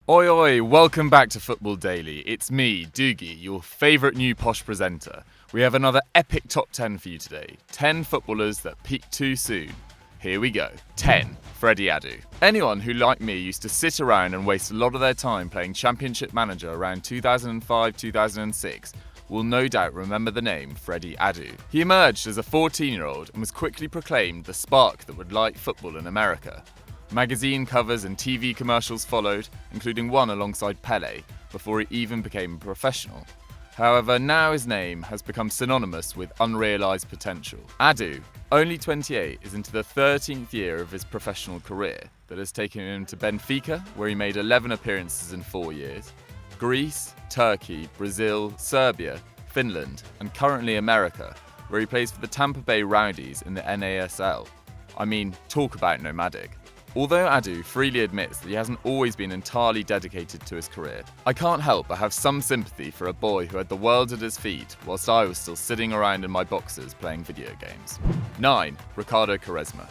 Oi oi, welcome back to Football Daily. It's me, Doogie, your favourite new posh presenter. We have another epic top 10 for you today. 10 footballers that peaked too soon. Here we go. 10. Freddy Adu. Anyone who, like me, used to sit around and waste a lot of their time playing Championship Manager around 2005-2006 will no doubt remember the name Freddy Adu. He emerged as a 14-year-old and was quickly proclaimed the spark that would light football in America. Magazine covers and TV commercials followed, including one alongside Pelé, before he even became a professional. However, now his name has become synonymous with unrealised potential. Adu, only 28, is into the 13th year of his professional career that has taken him to Benfica, where he made 11 appearances in 4 years, Greece, Turkey, Brazil, Serbia, Finland, and currently America, where he plays for the Tampa Bay Rowdies in the NASL. I mean, talk about nomadic. Although Adu freely admits that he hasn't always been entirely dedicated to his career, I can't help but have some sympathy for a boy who had the world at his feet whilst I was still sitting around in my boxers playing video games. 9. Ricardo Quaresma.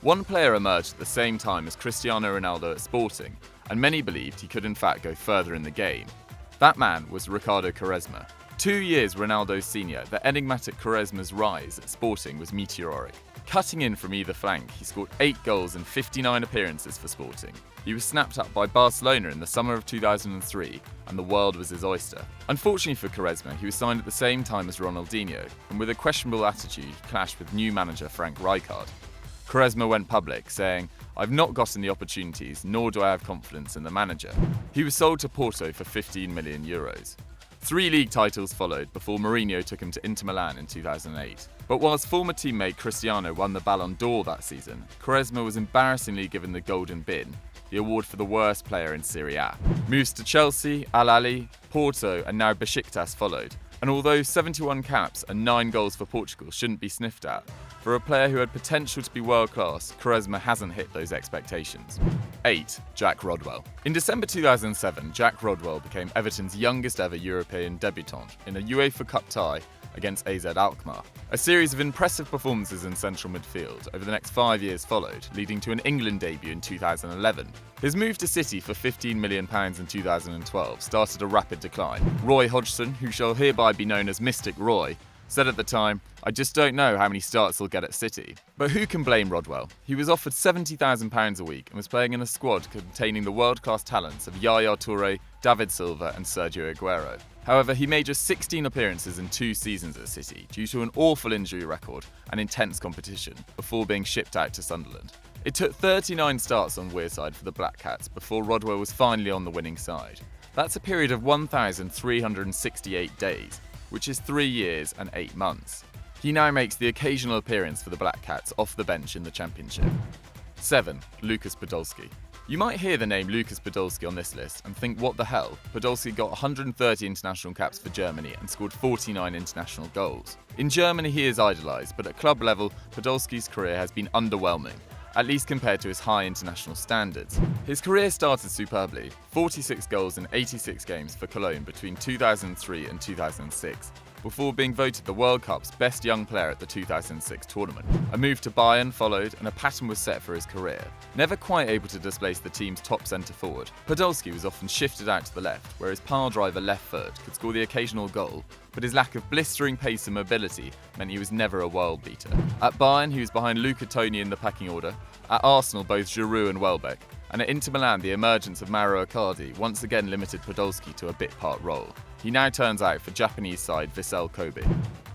One player emerged at the same time as Cristiano Ronaldo at Sporting, and many believed he could in fact go further in the game. That man was Ricardo Quaresma. 2 years Ronaldo's senior, the enigmatic Quaresma's rise at Sporting was meteoric. Cutting in from either flank, he scored 8 goals in 59 appearances for Sporting. He was snapped up by Barcelona in the summer of 2003, and the world was his oyster. Unfortunately for Quaresma, he was signed at the same time as Ronaldinho, and with a questionable attitude, clashed with new manager Frank Rijkaard. Quaresma went public, saying, "I've not gotten the opportunities, nor do I have confidence in the manager." He was sold to Porto for €15 million. 3 league titles followed before Mourinho took him to Inter Milan in 2008. But whilst former teammate Cristiano won the Ballon d'Or that season, Quaresma was embarrassingly given the Golden Bin, the award for the worst player in Serie A. Moves to Chelsea, Al Ahly, Porto and now Besiktas followed. And although 71 caps and 9 goals for Portugal shouldn't be sniffed at, for a player who had potential to be world-class, Quaresma hasn't hit those expectations. 8. Jack Rodwell. In December 2007, Jack Rodwell became Everton's youngest ever European debutant in a UEFA Cup tie against AZ Alkmaar. A series of impressive performances in central midfield over the next 5 years followed, leading to an England debut in 2011. His move to City for £15 million in 2012 started a rapid decline. Roy Hodgson, who shall hereby be known as Mystic Roy, said at the time, "I just don't know how many starts he'll get at City." But who can blame Rodwell? He was offered £70,000 a week and was playing in a squad containing the world-class talents of Yaya Toure, David Silva and Sergio Aguero. However, he made just 16 appearances in 2 seasons at City due to an awful injury record and intense competition before being shipped out to Sunderland. It took 39 starts on Wearside for the Black Cats before Rodwell was finally on the winning side. That's a period of 1,368 days, which is 3 years and 8 months. He now makes the occasional appearance for the Black Cats off the bench in the Championship. 7. Lukas Podolski. You might hear the name Lukas Podolski on this list and think, what the hell? Podolski got 130 international caps for Germany and scored 49 international goals. In Germany he is idolised, but at club level, Podolski's career has been underwhelming, at least compared to his high international standards. His career started superbly, 46 goals in 86 games for Cologne between 2003 and 2006, before being voted the World Cup's best young player at the 2006 tournament. A move to Bayern followed and a pattern was set for his career. Never quite able to displace the team's top centre-forward, Podolski was often shifted out to the left, where his pile-driver left foot could score the occasional goal, but his lack of blistering pace and mobility meant he was never a world beater. At Bayern, he was behind Luca Toni in the pecking order. At Arsenal, both Giroud and Welbeck. And at Inter Milan, the emergence of Mauro Icardi once again limited Podolski to a bit-part role. He now turns out for Japanese side Vissel Kobe.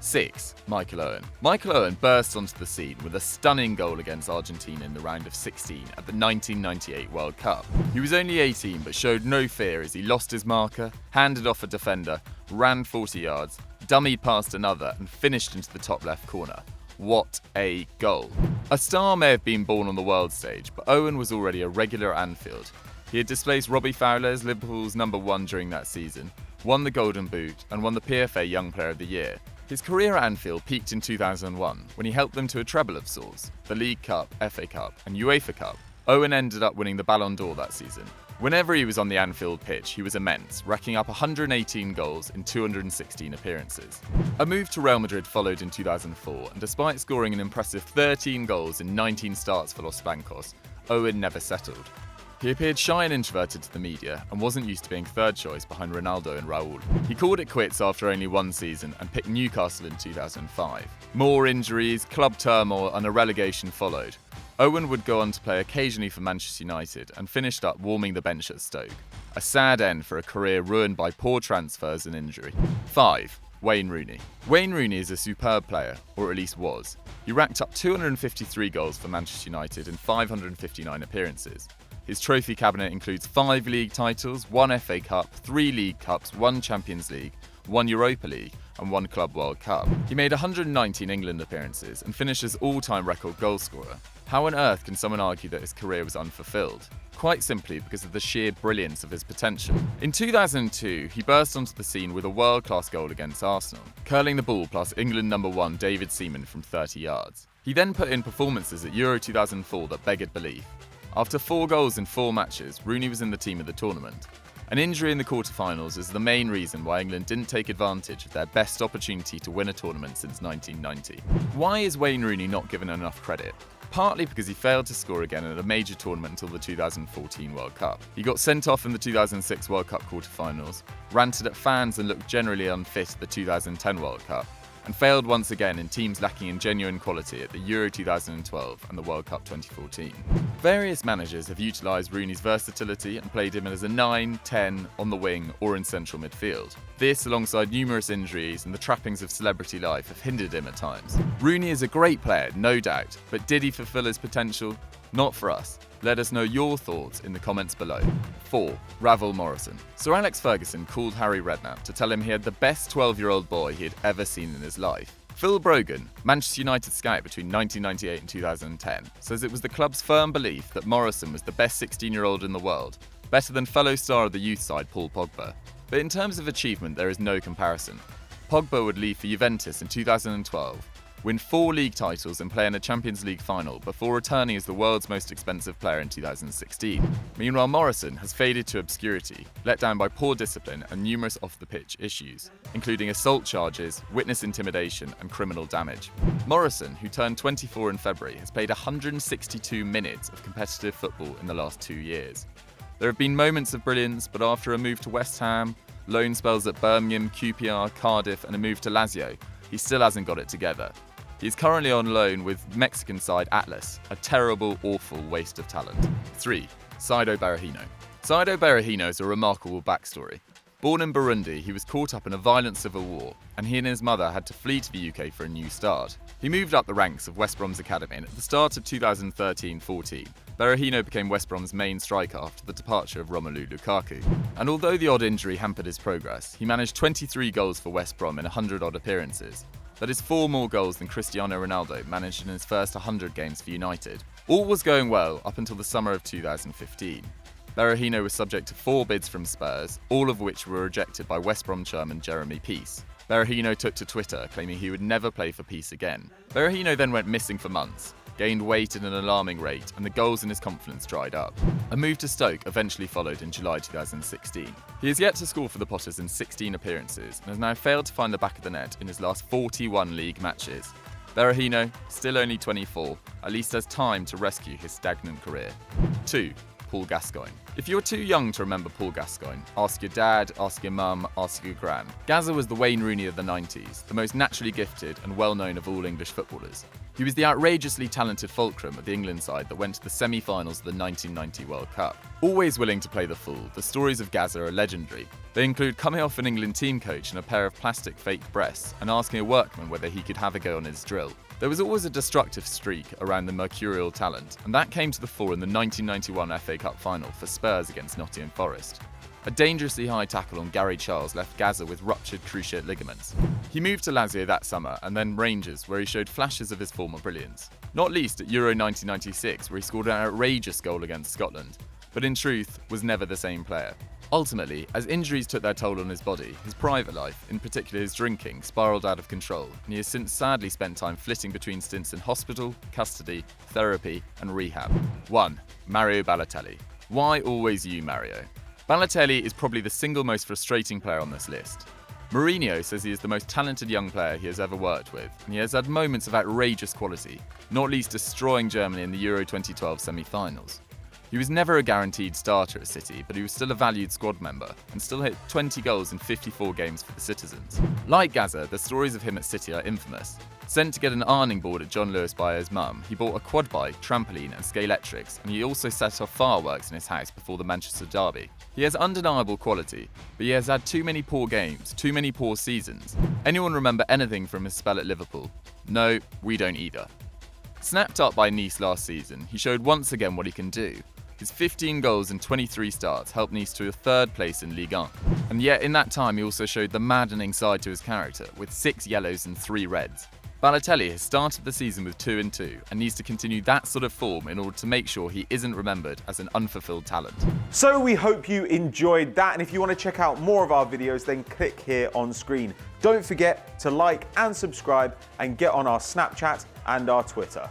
6. Michael Owen. Michael Owen burst onto the scene with a stunning goal against Argentina in the round of 16 at the 1998 World Cup. He was only 18 but showed no fear as he lost his marker, handed off a defender, ran 40 yards, dummied past another and finished into the top left corner. What a goal. A star may have been born on the world stage, but Owen was already a regular at Anfield. He had displaced Robbie Fowler as Liverpool's number 1 during that season, won the Golden Boot and won the PFA Young Player of the Year. His career at Anfield peaked in 2001 when he helped them to a treble of sorts, the League Cup, FA Cup and UEFA Cup. Owen ended up winning the Ballon d'Or that season. Whenever he was on the Anfield pitch, he was immense, racking up 118 goals in 216 appearances. A move to Real Madrid followed in 2004, and despite scoring an impressive 13 goals in 19 starts for Los Blancos, Owen never settled. He appeared shy and introverted to the media and wasn't used to being third choice behind Ronaldo and Raul. He called it quits after only one season and picked Newcastle in 2005. More injuries, club turmoil and a relegation followed. Owen would go on to play occasionally for Manchester United and finished up warming the bench at Stoke. A sad end for a career ruined by poor transfers and injury. 5. Wayne Rooney. Wayne Rooney is a superb player, or at least was. He racked up 253 goals for Manchester United in 559 appearances. His trophy cabinet includes 5 league titles, 1 FA Cup, 3 League Cups, 1 Champions League, 1 Europa League and 1 Club World Cup. He made 119 England appearances and finished as all-time record goalscorer. How on earth can someone argue that his career was unfulfilled? Quite simply because of the sheer brilliance of his potential. In 2002, he burst onto the scene with a world-class goal against Arsenal, curling the ball past England number 1 David Seaman from 30 yards. He then put in performances at Euro 2004 that beggared belief. After 4 goals in 4 matches, Rooney was in the team of the tournament. An injury in the quarterfinals is the main reason why England didn't take advantage of their best opportunity to win a tournament since 1990. Why is Wayne Rooney not given enough credit? Partly because he failed to score again at a major tournament until the 2014 World Cup. He got sent off in the 2006 World Cup quarterfinals, ranted at fans and looked generally unfit at the 2010 World Cup, and failed once again in teams lacking in genuine quality at the Euro 2012 and the World Cup 2014. Various managers have utilised Rooney's versatility and played him as a 9, 10, on the wing or in central midfield. This, alongside numerous injuries and the trappings of celebrity life, have hindered him at times. Rooney is a great player, no doubt, but did he fulfil his potential? Not for us. Let us know your thoughts in the comments below. 4. Ravel Morrison. Sir Alex Ferguson called Harry Redknapp to tell him he had the best 12-year-old boy he had ever seen in his life. Phil Brogan, Manchester United scout between 1998 and 2010, says it was the club's firm belief that Morrison was the best 16-year-old in the world, better than fellow star of the youth side Paul Pogba. But in terms of achievement, there is no comparison. Pogba would leave for Juventus in 2012, win 4 league titles and play in a Champions League final before returning as the world's most expensive player in 2016. Meanwhile, Morrison has faded to obscurity, let down by poor discipline and numerous off-the-pitch issues, including assault charges, witness intimidation and criminal damage. Morrison, who turned 24 in February, has played 162 minutes of competitive football in the last 2 years. There have been moments of brilliance, but after a move to West Ham, loan spells at Birmingham, QPR, Cardiff and a move to Lazio, he still hasn't got it together. He is currently on loan with Mexican side Atlas, a terrible, awful waste of talent. 3. Saido Berahino. Saido Berahino is a remarkable backstory. Born in Burundi, he was caught up in a violent civil war, and he and his mother had to flee to the UK for a new start. He moved up the ranks of West Brom's academy, and at the start of 2013-14, Berahino became West Brom's main striker after the departure of Romelu Lukaku. And although the odd injury hampered his progress, he managed 23 goals for West Brom in 100-odd appearances. That is 4 more goals than Cristiano Ronaldo managed in his first 100 games for United. All was going well up until the summer of 2015. Berahino was subject to 4 bids from Spurs, all of which were rejected by West Brom chairman Jeremy Peace. Berahino took to Twitter, claiming he would never play for Peace again. Berahino then went missing for months, gained weight at an alarming rate, and the goals in his confidence dried up. A move to Stoke eventually followed in July 2016. He has yet to score for the Potters in 16 appearances and has now failed to find the back of the net in his last 41 league matches. Berahino, still only 24, at least has time to rescue his stagnant career. 2. Paul Gascoigne. If you're too young to remember Paul Gascoigne, ask your dad, ask your mum, ask your gran. Gazza was the Wayne Rooney of the 90s, the most naturally gifted and well-known of all English footballers. He was the outrageously talented fulcrum of the England side that went to the semi-finals of the 1990 World Cup. Always willing to play the fool, the stories of Gazza are legendary. They include coming off an England team coach in a pair of plastic fake breasts and asking a workman whether he could have a go on his drill. There was always a destructive streak around the mercurial talent, and that came to the fore in the 1991 FA Cup final for Spurs against Nottingham Forest. A dangerously high tackle on Gary Charles left Gazza with ruptured cruciate ligaments. He moved to Lazio that summer and then Rangers, where he showed flashes of his former brilliance. Not least at Euro 1996, where he scored an outrageous goal against Scotland, but in truth was never the same player. Ultimately, as injuries took their toll on his body, his private life, in particular his drinking, spiralled out of control, and he has since sadly spent time flitting between stints in hospital, custody, therapy, and rehab. 1. Mario Balotelli. Why always you, Mario? Balotelli is probably the single most frustrating player on this list. Mourinho says he is the most talented young player he has ever worked with, and he has had moments of outrageous quality, not least destroying Germany in the Euro 2012 semi-finals. He was never a guaranteed starter at City, but he was still a valued squad member and still hit 20 goals in 54 games for the Citizens. Like Gazza, the stories of him at City are infamous. Sent to get an ironing board at John Lewis by his mum, he bought a quad bike, trampoline and Scalextrics, and he also set off fireworks in his house before the Manchester derby. He has undeniable quality, but he has had too many poor games, too many poor seasons. Anyone remember anything from his spell at Liverpool? No, we don't either. Snapped up by Nice last season, he showed once again what he can do. His 15 goals and 23 starts helped Nice to a third place in Ligue 1. And yet in that time he also showed the maddening side to his character, with 6 yellows and 3 reds. Balotelli has started the season with 2-2 and needs to continue that sort of form in order to make sure he isn't remembered as an unfulfilled talent. So we hope you enjoyed that, and if you want to check out more of our videos, then click here on screen. Don't forget to like and subscribe and get on our Snapchat and our Twitter.